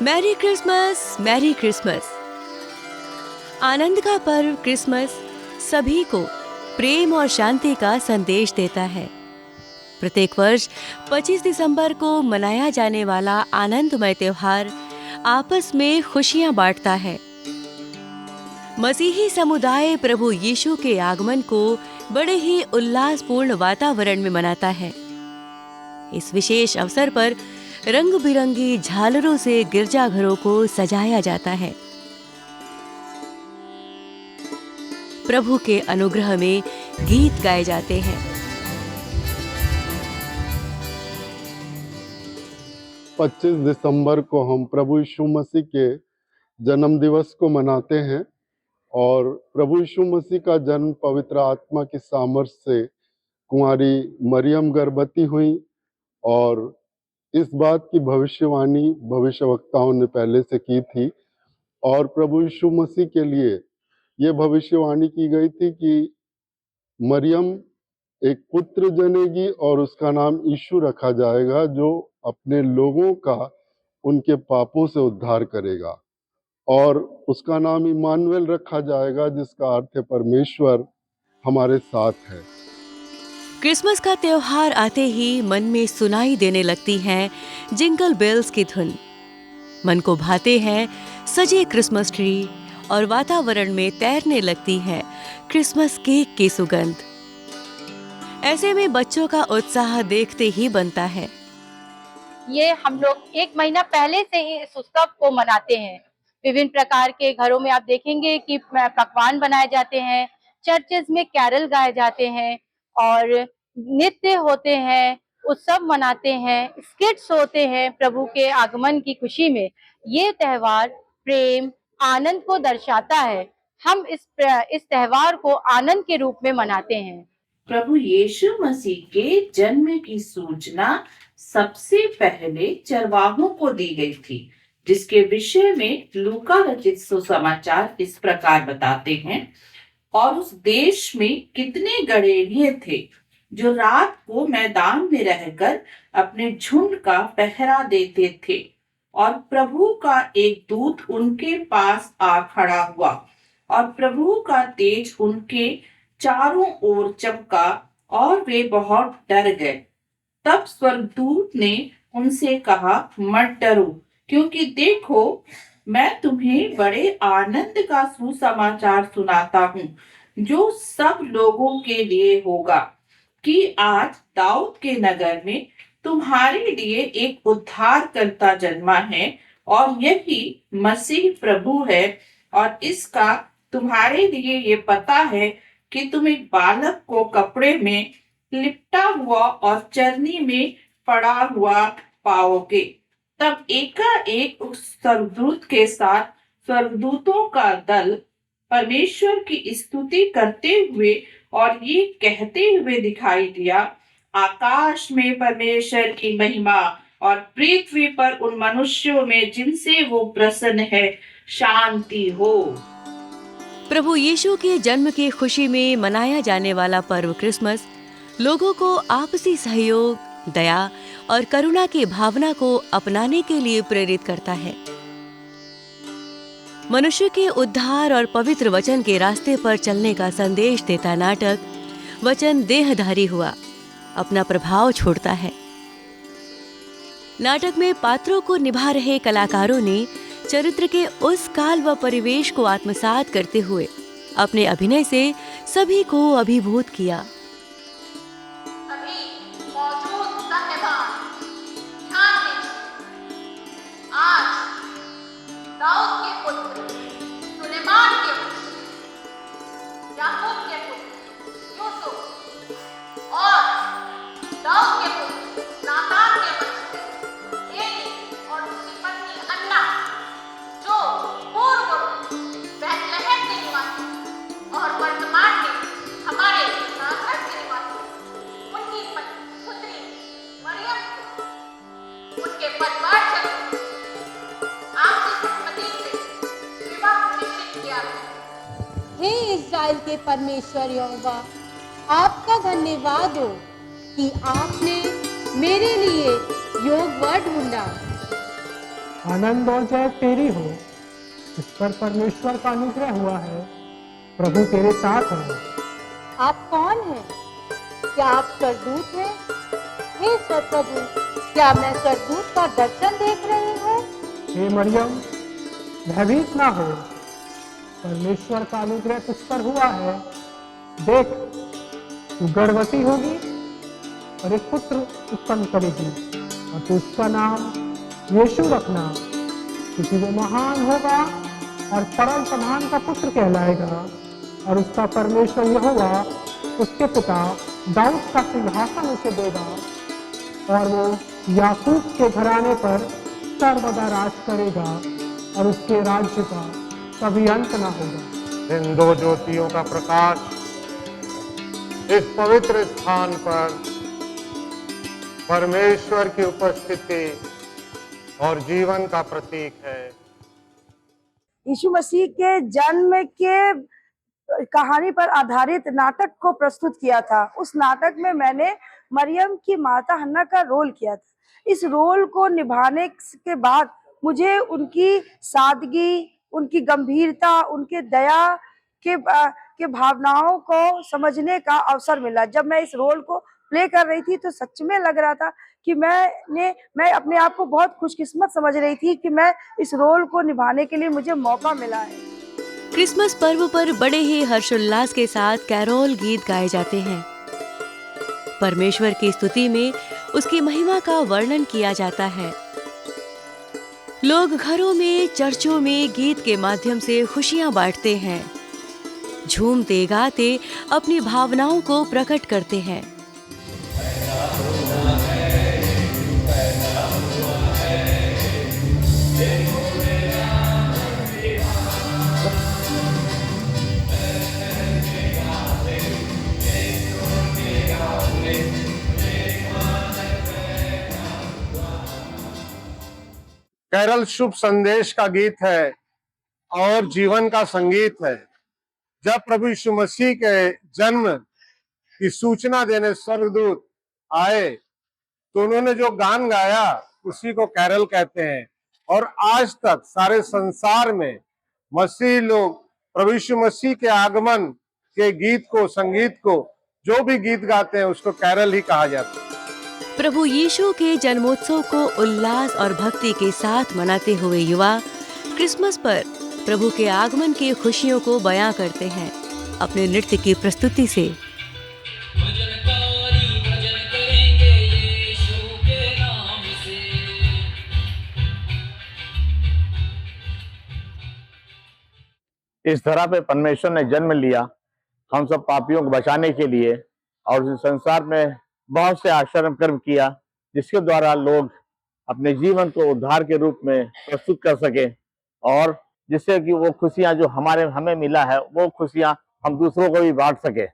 Mary Christmas, merry Christmas. आनंद का पर्व क्रिसमस सभी को प्रेम और शांति का संदेश देता है। प्रत्येक वर्ष 25 दिसंबर को मनाया जाने वाला आनंदमय त्योहार आपस में खुशियां बांटता है। मसीही समुदाय प्रभु यीशु के आगमन को बड़े ही उल्लासपूर्ण वातावरण में मनाता है। इस विशेष अवसर पर रंग बिरंगी झालरों से गिरजाघरों को सजाया जाता है। प्रभु के अनुग्रह में गीत गाए जाते हैं। 25 दिसंबर को हम प्रभु यीशु मसीह के जन्म दिवस को मनाते हैं और प्रभु यीशु मसीह का जन्म पवित्र आत्मा की सामर्थ्य से कुंवारी मरियम गर्भवती हुई और इस बात की भविष्यवाणी भविष्यवक्ताओं ने पहले से की थी और प्रभु यीशु मसीह के लिए ये भविष्यवाणी की गई थी कि मरियम एक पुत्र जनेगी और उसका नाम यीशु रखा जाएगा, जो अपने लोगों का उनके पापों से उद्धार करेगा। और उसका नाम इम्मानुएल रखा जाएगा, जिसका अर्थ है परमेश्वर हमारे साथ है। क्रिसमस का त्योहार आते ही मन में सुनाई देने लगती हैं जिंगल बेल्स की धुन। मन को भाते हैं सजे क्रिसमस ट्री और वातावरण में तैरने लगती है क्रिसमस केक की सुगंध। ऐसे में बच्चों का उत्साह देखते ही बनता है। ये हम लोग 1 महीना पहले से ही इस उत्सव को मनाते हैं। विभिन्न प्रकार के घरों में आप देखेंगे कि पकवान बनाए जाते हैं, चर्चेज में कैरल गाए जाते हैं और नृत्य होते हैं, उत्सव मनाते हैं, स्किट्स होते हैं प्रभु के आगमन की खुशी में। ये त्योहार प्रेम, आनंद को दर्शाता है। हम इस त्योहार को आनंद के रूप में मनाते हैं। प्रभु यीशु मसीह के जन्म की सूचना सबसे पहले चरवाहों को दी गई थी, जिसके विषय में लूका रचित सुसमाचार इस प्रकार बताते हैं। और उस देश में कितने गड़ेरिये थे जो रात को मैदान में रहकर अपने झुंड का पहरा देते थे, और प्रभु का एक दूत उनके पास आ खड़ा हुआ और प्रभु का तेज उनके चारों ओर चमका और वे बहुत डर गए। तब स्वर्गदूत ने उनसे कहा, मत डरो, क्योंकि देखो मैं तुम्हें बड़े आनंद का सुसमाचार सुनाता हूँ, जो सब लोगों के लिए होगा कि आज दाऊद के नगर में तुम्हारे लिए एक उद्धारकर्ता जन्मा है, और यही मसीह प्रभु है। और इसका तुम्हारे लिए ये पता है कि तुम एक बालक को कपड़े में लिपटा हुआ और चरनी में पड़ा हुआ पाओगे। तब एकाएक उस स्वर्गदूत के साथ स्वर्गदूतों का दल परमेश्वर की स्तुति करते हुए और ये कहते हुए दिखाई दिया, आकाश में परमेश्वर की महिमा और पृथ्वी पर उन मनुष्यों में जिनसे वो प्रसन्न है शांति हो। प्रभु यीशु के जन्म की खुशी में मनाया जाने वाला पर्व क्रिसमस लोगों को आपसी सहयोग, दया और करुणा की भावना को अपनाने के लिए प्रेरित करता है। मनुष्य के उद्धार और पवित्र वचन के रास्ते पर चलने का संदेश देता नाटक वचन देहधारी हुआ अपना प्रभाव छोड़ता है। नाटक में पात्रों को निभा रहे कलाकारों ने चरित्र के उस काल व परिवेश को आत्मसात करते हुए अपने अभिनय से सभी को अभिभूत किया। इस्राएल के परमेश्वर यहोवा, आपका धन्यवाद हो कि आपने मेरे लिए योग व ढूंढा। आनंद और जय तेरी हो। इस पर परमेश्वर का अनुग्रह हुआ है, प्रभु तेरे साथ है। आप कौन हैं? क्या आप स्वर्गदूत हैं? हे प्रभु, क्या मैं स्वर्गदूत का दर्शन देख रही हूँ? हे मरियम, भयभीत ना हो, परमेश्वर का अनुग्रह तुझ पर हुआ है। देख, तू गर्भवती होगी और एक पुत्र उत्पन्न करेगी और तू उसका नाम यीशु रखना, क्योंकि वो महान होगा और परम प्रधान का पुत्र कहलाएगा। और उसका परमेश्वर यहोवा उसके पिता दाऊद का सिंहासन उसे देगा और वो याकूब के घराने पर सर्वदा राज करेगा और उसके राज्य का कभी अंत ना होगा। इन दो ज्योतियों का प्रकाश इस पवित्र स्थान पर परमेश्वर की उपस्थिति और जीवन का प्रतीक है। यीशु मसीह के जन्म के कहानी पर आधारित नाटक को प्रस्तुत किया था। उस नाटक में मैंने मरियम की माता हन्ना का रोल किया था। इस रोल को निभाने के बाद मुझे उनकी सादगी, उनकी गंभीरता, उनके दया के भावनाओं को समझने का अवसर मिला। जब मैं इस रोल को प्ले कर रही थी तो सच में लग रहा था कि मैं अपने आप को बहुत खुशकिस्मत समझ रही थी कि मैं इस रोल को निभाने के लिए मुझे मौका मिला है। क्रिसमस पर्व पर बड़े ही हर्षोल्लास के साथ कैरोल गीत गाए जाते हैं। परमेश्वर की स्तुति में उसकी महिमा का वर्णन किया जाता है। लोग घरों में, चर्चों में गीत के माध्यम से खुशियां बांटते हैं, झूमते गाते अपनी भावनाओं को प्रकट करते हैं। कैरल शुभ संदेश का गीत है और जीवन का संगीत है। जब प्रभु यीशु मसीह के जन्म की सूचना देने स्वर्गदूत आए तो उन्होंने जो गान गाया उसी को कैरल कहते हैं। और आज तक सारे संसार में मसीह लोग प्रभु यीशु मसीह के आगमन के गीत को, संगीत को, जो भी गीत गाते हैं उसको कैरल ही कहा जाता है। प्रभु यीशु के जन्मोत्सव को उल्लास और भक्ति के साथ मनाते हुए युवा क्रिसमस पर प्रभु के आगमन की खुशियों को बयां करते हैं अपने नृत्य की प्रस्तुति से। इस धरा पे परमेश्वर ने जन्म लिया हम सब पापियों को बचाने के लिए, और इस संसार में बहुत से आश्चर्य कर्म किया जिसके द्वारा लोग अपने जीवन को उद्धार के रूप में प्रस्तुत कर सके, और जिससे कि वो खुशियां जो हमें मिला है वो खुशियां हम दूसरों को भी बांट सके।